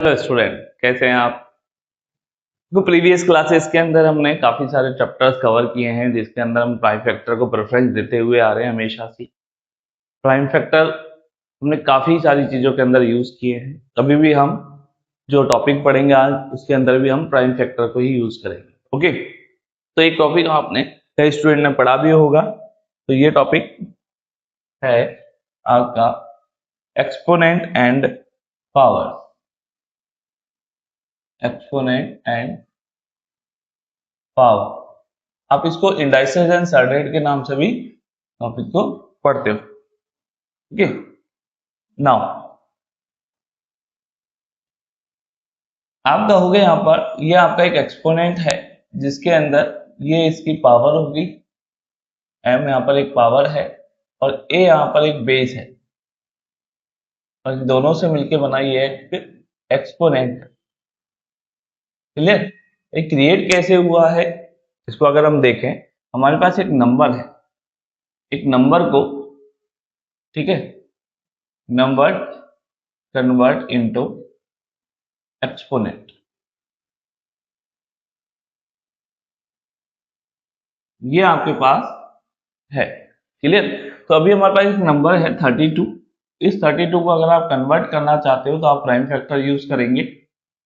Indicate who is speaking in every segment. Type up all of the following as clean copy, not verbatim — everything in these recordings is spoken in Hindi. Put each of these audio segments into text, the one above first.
Speaker 1: हेलो स्टूडेंट, कैसे हैं आप? तो प्रीवियस क्लासेस के अंदर हमने काफी सारे चैप्टर्स कवर किए हैं जिसके अंदर हम प्राइम फैक्टर को प्रेफरेंस देते हुए आ रहे हैं हमेशा से। प्राइम फैक्टर हमने काफी सारी चीजों के अंदर यूज किए हैं। कभी भी हम जो टॉपिक पढ़ेंगे आज उसके अंदर भी हम प्राइम फैक्टर को ही यूज करेंगे। ओके, तो एक टॉपिक आपने कई स्टूडेंट ने पढ़ा भी होगा। तो ये टॉपिक है आपका exponent and power. Exponent and power, आप इसको इंडाइसेस एंड सर्डेड के नाम से भी टॉपिक को पढ़ते हो। ठीक है, नाउ आप कहोगे यहाँ पर ये आपका एक एक्सपोनेंट है जिसके अंदर ये इसकी पावर होगी, m यहाँ पर एक पावर है और a यहाँ पर एक बेस है और इन दोनों से मिलकर बना ये एक एक्सपोनेंट। क्लियर? ये क्रिएट कैसे हुआ है इसको अगर हम देखें, हमारे पास एक नंबर है, एक नंबर को, ठीक है, नंबर कन्वर्ट इनटू एक्सपोनेंट, ये आपके पास है। क्लियर? तो अभी हमारे पास एक नंबर है 32। इस 32 को अगर आप कन्वर्ट करना चाहते हो तो आप प्राइम फैक्टर यूज करेंगे।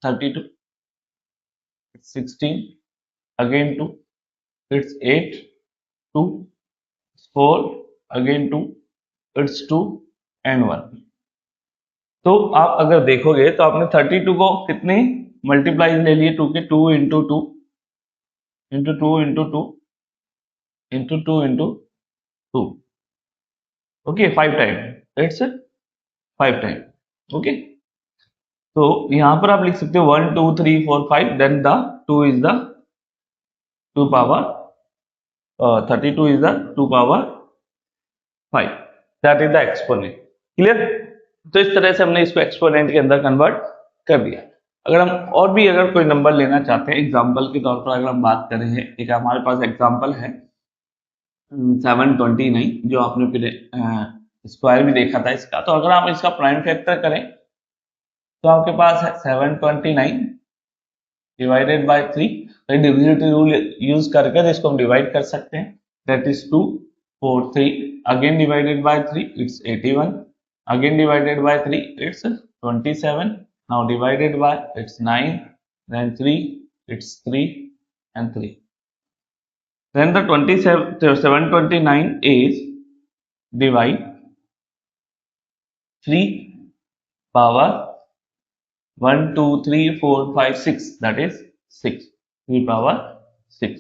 Speaker 1: 32 16 again 2 it's 8 2 4 again 2 it's 2 and 1। तो आप अगर देखोगे तो आपने 32 को कितने मल्टीप्लाई ले लिए, 2 के 2 into 2 into 2 into 2 into 2 into 2। Okay, 5 time, it's 5 time. Okay, तो यहां पर आप लिख सकते हो 1 2 3 4 5, then the 2 is the 2 power 32 is the 2 power 5, that is the exponent. Clear? तो इस तरह से हमने इसको एक्सपोनेंट के अंदर कन्वर्ट कर दिया। अगर हम और भी अगर कोई नंबर लेना चाहते हैं, एग्जांपल के तौर पर अगर हम बात करें, एक हमारे पास एग्जांपल है 729, जो आपने फिर स्क्वायर भी देखा था इसका। तो अगर आप इसका प्राइम फैक्टर करें तो आपके पास है 729 divided by 3। Divisibility rule use करके इसको हम डिवाइड कर सकते हैं, that is 2 4 3 again divided by 3 it's 81, again divided by 3 it's 27, now divided by it's 9, then 3 it's 3 and 3, then the 729 is divide 3 power 1 2 3 4 5 6, that is 6, 3 power 6।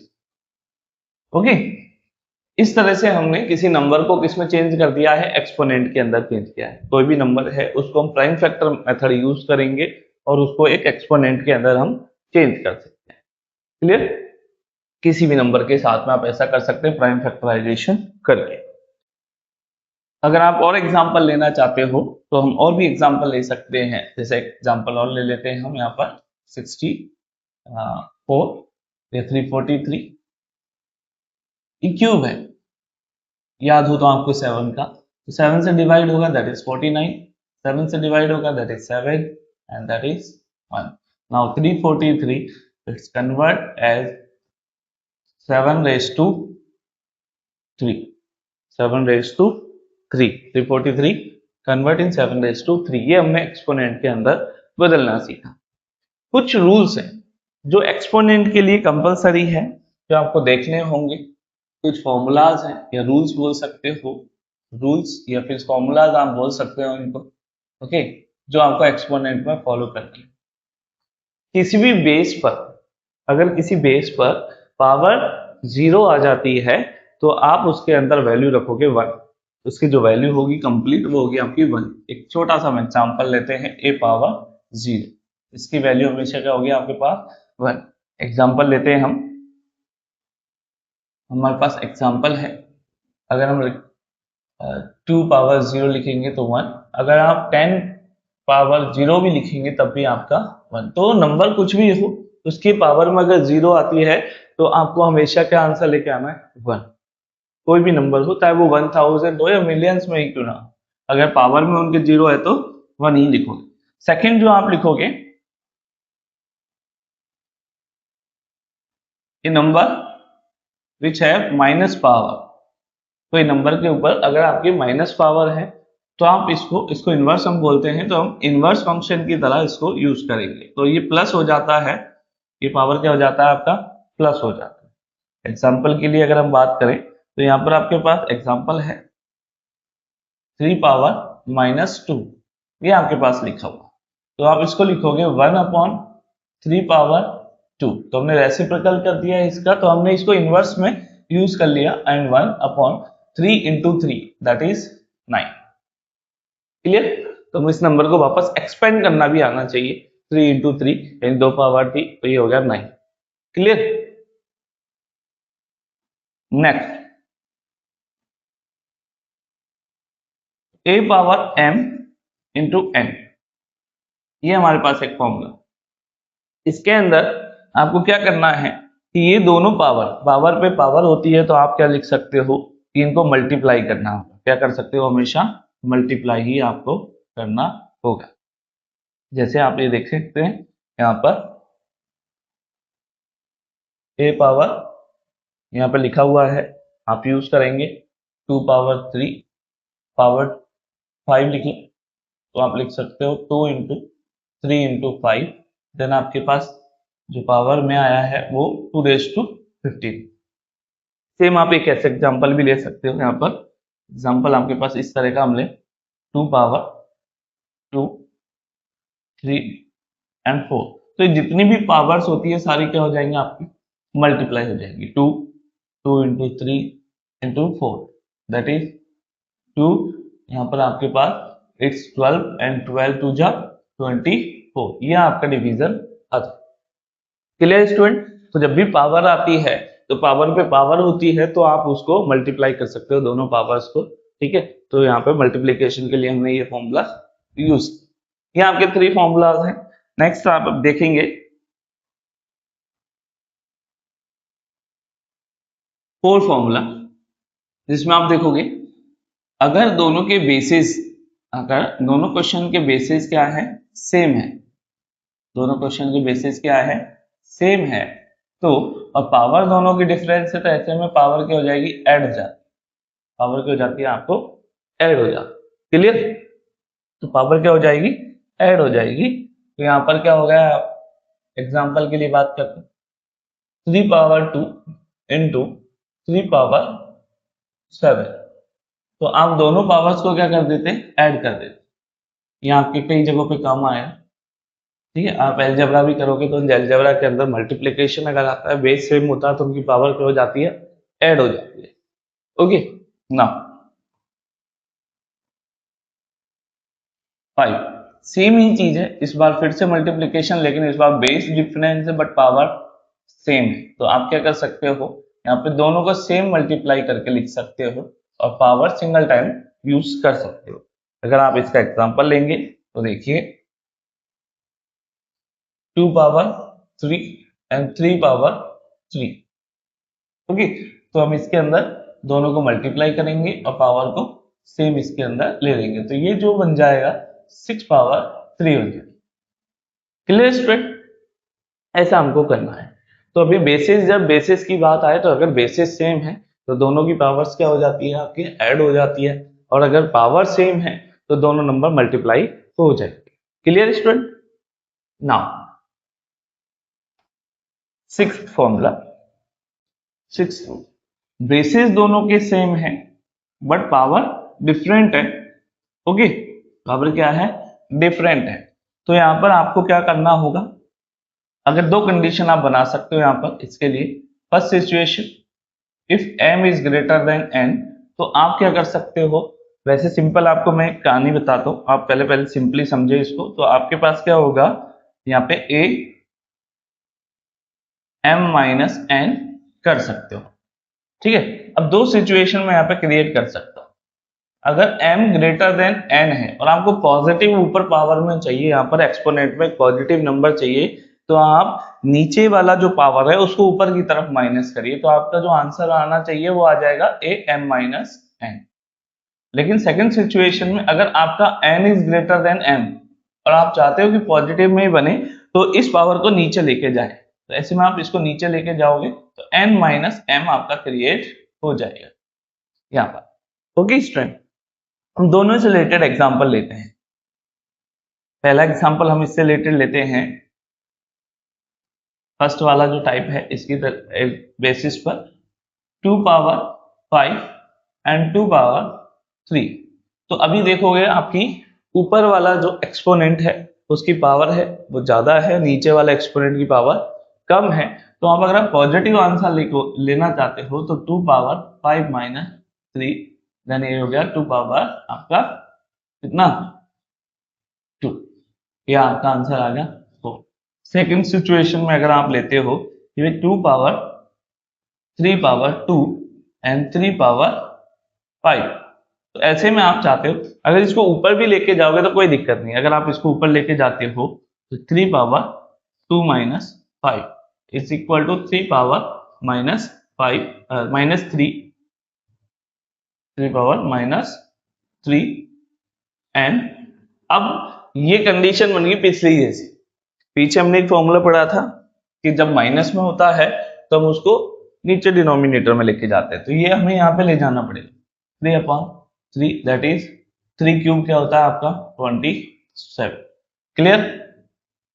Speaker 1: Okay, इस तरह से हमने किसी नंबर को किसमें चेंज कर दिया है, एक्सपोनेंट के अंदर चेंज किया है। कोई भी नंबर है उसको हम प्राइम फैक्टर मेथड यूज करेंगे और उसको एक एक्सपोनेंट के अंदर हम चेंज कर सकते हैं। क्लियर? किसी भी नंबर के साथ में आप ऐसा कर सकते हैं प्राइम फैक्टराइजेशन करके। अगर आप और एग्जांपल लेना चाहते हो तो हम और भी एग्जांपल ले सकते हैं। जैसे एग्जांपल और ले लेते हैं हम यहाँ पर 64 या 343, ये क्यूब है, याद हो तो आपको 7 का, तो 7 से डिवाइड होगा दैट इज 49, 7 से डिवाइड होगा that is 7 and that is 1। Now 343 it's convert as 7 raised to 3, 7 raised to 3, 343 convert in 7 raised to 3। ये हमने एक्सपोनेंट के अंदर बदलना सीखा। कुछ रूल्स हैं जो एक्सपोनेंट के लिए कंपलसरी है, जो आपको देखने होंगे। कुछ फॉर्मूलाज हैं या रूल्स बोल सकते हो, रूल्स या फिर फॉर्मूलाज आप बोल सकते हो इनको। ओके, जो आपको एक्सपोनेंट में फॉलो करनी है। किसी भी बेस पर, अगर किसी बेस पर पावर 0 आ जाती है तो आप उसके अंदर वैल्यू रखोगे 1, उसकी जो वैल्यू होगी कंप्लीट वो होगी आपकी 1। एक छोटा सा एग्जांपल लेते हैं, a पावर 0, इसकी वैल्यू हमेशा क्या होगी आपके पास 1। एग्जांपल लेते हैं हम, हमारे पास एग्जांपल है, अगर हम 2 पावर 0 लिखेंगे तो 1, अगर आप 10 पावर 0 भी लिखेंगे तब भी आपका 1। तो नंबर कुछ भी हो उसकी पावर में अगर 0 आती है तो आपको हमेशा क्या आंसर लेके आना है 1। कोई भी नंबर हो, चाहे वो 1000 हो या मिलियंस में ही क्यों ना, अगर पावर में उनके 0 है तो 1 ही लिखोगे। सेकंड जो आप लिखोगे ये नंबर विच है माइनस पावर, कोई नंबर के ऊपर अगर आपकी माइनस पावर है तो आप इसको इनवर्स हम बोलते हैं, तो हम इनवर्स फंक्शन की तरह इसको यूज करेंगे। तो ये प्लस हो जाता है, ये पावर क्या हो जाता है आपका, प्लस हो जाता है। एग्जाम्पल के लिए अगर हम बात करें तो यहाँ पर आपके पास एग्जाम्पल है 3 पावर -2, ये आपके पास लिखा हुआ, तो आप इसको लिखोगे 1/3 पावर 2। तो हमने रेसिप्रोकल कर दिया है इसका, तो हमने इसको इनवर्स में यूज कर लिया, एंड 1/3 × 3 दैट इज 9। क्लियर? तो हम इस नंबर को वापस एक्सपेंड करना भी आना चाहिए, 3 × 3 यानी 2 पावर 3, तो ये हो गया 9। Clear? Next a power m × n, ये हमारे पास एक फॉर्मूला। इसके अंदर आपको क्या करना है कि ये दोनों पावर पे पावर होती है, तो आप क्या लिख सकते हो कि इनको मल्टीप्लाई करना होगा। क्या कर सकते हो, हमेशा मल्टीप्लाई ही आपको करना होगा। जैसे आप ये देख सकते हैं यहाँ पर a पावर यहाँ पर लिखा हुआ है, आप यूज करेंगे 2 पावर 3 पावर 5 लिखें, तो आप लिख सकते हो 2 × 3 × 5, देन आपके पास जो पावर में आया है वो 2⁵15। सेम आप एक ऐसे एग्जांपल भी ले सकते हो। यहाँ पर एग्जांपल आपके पास इस तरह का हम ले 2 पावर 2 3 एंड 4, तो ये जितनी भी पावर्स होती है सारी क्या हो जाएंगी आपकी, मल्टीप्लाई हो जाएंगी। 2 × 3 × 4 दैट इज 2, यहाँ पर आपके पास इट्स 12 एंड 12 2 जा 24, ये आपका डिवीजन आता है। Clear student? तो जब भी पावर आती है तो पावर पे पावर होती है, तो आप उसको मल्टीप्लाई कर सकते हो दोनों पावर्स को। ठीक है, तो यहाँ पे मल्टीप्लीकेशन के लिए हमने ये फॉर्मूला यूज, ये आपके 3 फॉर्मूलाज हैं। नेक्स्ट आप देखेंगे 4 फॉर्मूला, जिसमें आप देखोगे अगर दोनों के बेसिस, अगर दोनों क्वेश्चन के बेसिस क्या है, सेम है, दोनों क्वेश्चन के बेसिस क्या है, सेम है, तो और पावर दोनों की डिफरेंस है, तो ऐसे में पावर क्या हो जाएगी, ऐड हो जाती है। पावर क्या हो जाती है, आपको ऐड हो जाती है। क्लियर? तो पावर क्या हो जाएगी, ऐड हो जाएगी। तो यहाँ पर क्या हो गया, एग्जांपल के लिए बात करते हैं 3 पावर 2 × 3 पावर 7, तो आप दोनों पावर्स को क्या कर देते, ऐड कर देते। ये आपके कई जगहों पे काम आया। ठीक है, आप अलजेब्रा भी करोगे तो अलजेब्रा के अंदर मल्टीप्लिकेशन अगर आता है, बेस सेम होता है, तो उनकी पावर क्या हो जाती है, ऐड हो जाती है। ओके, नाउ 5 सेम ही चीज है, इस बार फिर से मल्टीप्लिकेशन, लेकिन इस बार बेस डिफरेंस है बट पावर सेम है। तो आप क्या कर सकते हो, यहाँ पे दोनों को सेम मल्टीप्लाई करके लिख सकते हो और पावर सिंगल टाइम यूज कर सकते हो। अगर आप इसका एग्जांपल लेंगे तो देखिए 2 पावर 3 एंड 3 पावर 3। ओके, तो हम इसके अंदर दोनों को मल्टीप्लाई करेंगे और पावर को सेम इसके अंदर ले लेंगे, तो ये जो बन जाएगा 6 पावर 3 हो जाएगी। Clear student? ऐसा हमको करना है। तो अभी बेसिस, जब बेसिस की बात आए तो अगर बेसिस सेम है तो दोनों की पावर्स क्या हो जाती है, आपकी ऐड हो जाती है, और अगर पावर सेम है तो दोनों नंबर मल्टीप्लाई हो जाएंगे। Clear student? Now 6th formula, 6 basis दोनों के सेम है बट पावर डिफरेंट है। ओके, पावर क्या है, डिफरेंट है। तो यहां पर आपको क्या करना होगा, अगर 2 कंडीशन आप बना सकते हो यहां पर इसके लिए। First situation, if m is greater than n, तो आप क्या कर सकते हो, वैसे सिंपल आपको मैं एक कहानी बताता हूं, आप पहले सिंपली समझे इसको। तो आपके पास क्या होगा, यहाँ पे a m-n कर सकते हो। ठीक है, अब 2 सिचुएशन में यहाँ पे क्रिएट कर सकता हूं। अगर m ग्रेटर देन n है और आपको पॉजिटिव ऊपर पावर में चाहिए, यहाँ पर एक्सपोनेंट में पॉजिटिव नंबर चाहिए, तो आप नीचे वाला जो पावर है उसको ऊपर की तरफ माइनस करिए, तो आपका जो आंसर आना चाहिए वो आ जाएगा am-n। लेकिन सेकंड सिचुएशन में अगर आपका n is greater than m और आप चाहते हो कि पॉजिटिव में ही बने, तो इस पावर को नीचे लेके जाए, तो ऐसे में आप इसको नीचे लेके जाओगे तो n माइनस m आपका क्रिएट हो जाएगा यहाँ पर। ओके स्टूडेंट, हम दोनों से रिलेटेड एग्जांपल लेते हैं। पहला एग्जांपल हम इससे रिलेटेड लेते हैं, फर्स्ट वाला जो टाइप है इसकी बेसिस पर 2 पावर 5 एंड 2 पावर 3। तो अभी देखोगे आपकी ऊपर वाला जो एक्सपोनेंट है उसकी पावर है वो ज्यादा है, नीचे वाला एक्सपोनेंट की पावर कम है। तो आप अगर आप पॉजिटिव आंसर लेना चाहते हो तो 2 पावर 5 माइनस 3, देन ये हो गया 2 पावर आपका कितना 2, यह आपका आंसर आ गया 4। सेकेंड सिचुएशन में अगर आप लेते हो ये 2 पावर 3 पावर 2 एंड 3 पावर 5, तो ऐसे में आप चाहते हो अगर इसको ऊपर भी लेके जाओगे तो कोई दिक्कत नहीं। अगर आप इसको ऊपर लेके जाते हो तो 3 power 2 minus 5 is equal to 3 power minus 5 minus 3 power minus 3। And अब ये कंडीशन बन गई पिछली जैसी। पीछे हमने एक फॉर्मूला पढ़ा था कि जब माइनस में होता है तो हम उसको नीचे डिनोमिनेटर में लेके जाते हैं, तो ये हमें यहाँ पे ले जाना पड़ेगा 3/3, दैट इज 3 क्यूब क्या होता है आपका 27। क्लियर।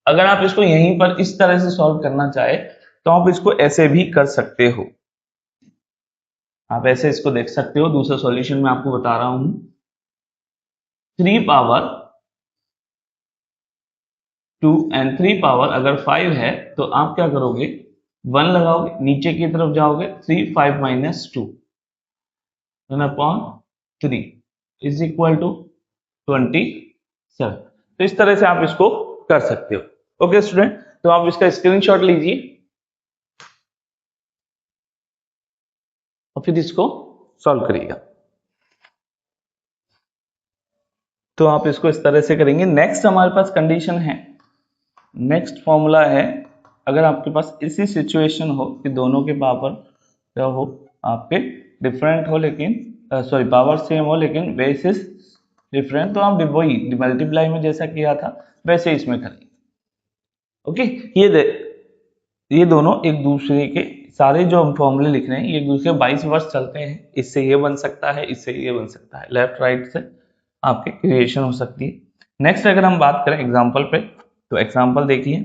Speaker 1: अगर आप इसको यहीं पर इस तरह से सॉल्व करना चाहे तो आप इसको ऐसे भी कर सकते हो, आप ऐसे इसको देख सकते हो। दूसरा सॉल्यूशन मैं आपको बता रहा हूं, 3 पावर 2 एंड 3 पावर अगर 5 है तो आप क्या करोगे 1 लगाओगे, नीचे की तरफ जाओगे 3 5 minus 2 upon 3 is equal to 27। तो इस तरह से आप इसको कर सकते हो। ओके स्टूडेंट, तो आप इसका स्क्रीनशॉट लीजिए और फिर इसको सॉल्व करिएगा। तो आप इसको इस तरह से करेंगे। नेक्स्ट हमारे पास कंडीशन है, नेक्स्ट फॉर्मूला है, अगर आपके पास इसी सिचुएशन हो कि दोनों के पावर क्या हो आपके डिफरेंट हो लेकिन सॉरी पावर सेम हो लेकिन बेसिस डिफरेंट, तो आप वही मल्टीप्लाई में जैसा किया था वैसे इसमें करेंगे। ओके, ये दोनों एक दूसरे के सारे जो हम फॉर्मूले लिख रहे हैं ये एक दूसरे 22 वर्ष चलते हैं। इससे ये बन सकता है, इससे ये बन सकता है, लेफ्ट राइट से आपके क्रिएशन हो सकती है। नेक्स्ट अगर हम बात करें एग्जांपल पे, तो एग्जांपल देखिए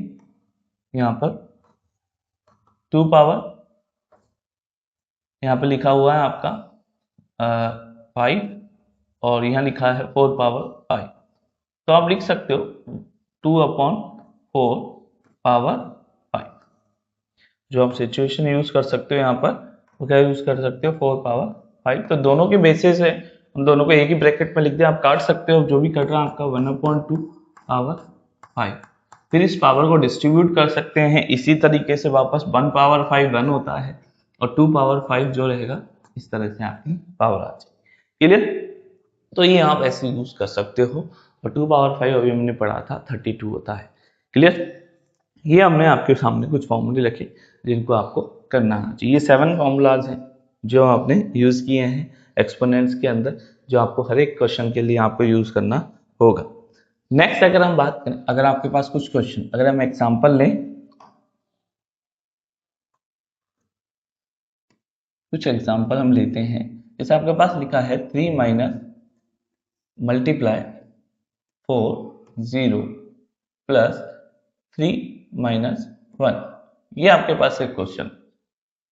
Speaker 1: यहाँ पर 2 पावर, यहाँ पे लिखा हुआ है आपका 5 और यहाँ लिखा है 4 पावर 5, तो आप लिख सकते हो 2/4 पावर 5। जो आप सिचुएशन यूज कर सकते हो यहाँ पर वो क्या यूज कर सकते हो 4 पावर 5। तो दोनों के बेसिस है, उन दोनों को एक ही ब्रैकेट में लिख दिया, आप काट सकते हो जो भी कट रहा है आपका 1/2 पावर 5। फिर इस पावर को डिस्ट्रीब्यूट कर सकते हैं इसी तरीके से वापस 1 पावर 5 1 होता है और 2 पावर 5 जो रहेगा इस तरह से आपकी पावर आ जाएगी। क्लियर। तो ये आप ऐसे यूज कर सकते हो और 2 पावर 5 अभी हमने पढ़ा था 32 होता है। क्लियर। ये हमने आपके सामने कुछ फॉर्मूले रखे जिनको आपको करना आना चाहिए। ये 7 फॉर्मूलाज हैं जो आपने यूज किए हैं एक्सपोनेंट्स के अंदर, जो आपको हर एक क्वेश्चन के लिए आपको यूज करना होगा। नेक्स्ट अगर हम बात करें, अगर आपके पास कुछ क्वेश्चन, अगर हम एग्जांपल लें, कुछ एग्जांपल हम लेते हैं। जैसे आपके पास लिखा है 3 माइनस मल्टीप्लाई 4 0 प्लस 3 माइनस 1, ये आपके पास एक क्वेश्चन।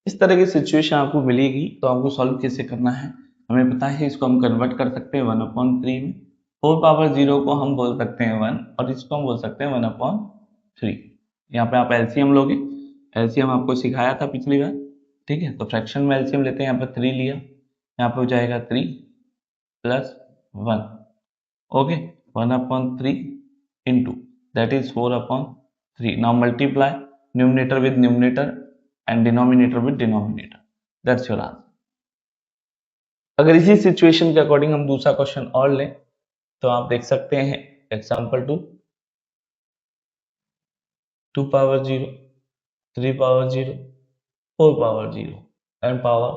Speaker 1: इस तरह की सिचुएशन आपको मिलेगी तो आपको सॉल्व कैसे करना है हमें पता है। इसको हम कन्वर्ट कर सकते हैं 1/3 में, 4 पावर 0 को हम बोल सकते हैं 1 और इसको हम बोल सकते हैं 1/3। यहाँ पे आप एलसीएम लोगे, एलसीएम आपको सिखाया था पिछली बार, ठीक है। तो फ्रैक्शन में एलसीएम लेते हैं, यहाँ पे 3 लिया, यहाँ पे हो जाएगा 3 plus 1, okay 1/3 into that is 4/3। Now multiply numerator with numerator and denominator with denominator, that's your answer। अगर इसी सिचुएशन के अकॉर्डिंग हम दूसरा क्वेश्चन और लें तो आप देख सकते हैं example 2 power 0 3 power 0 4 power 0 and power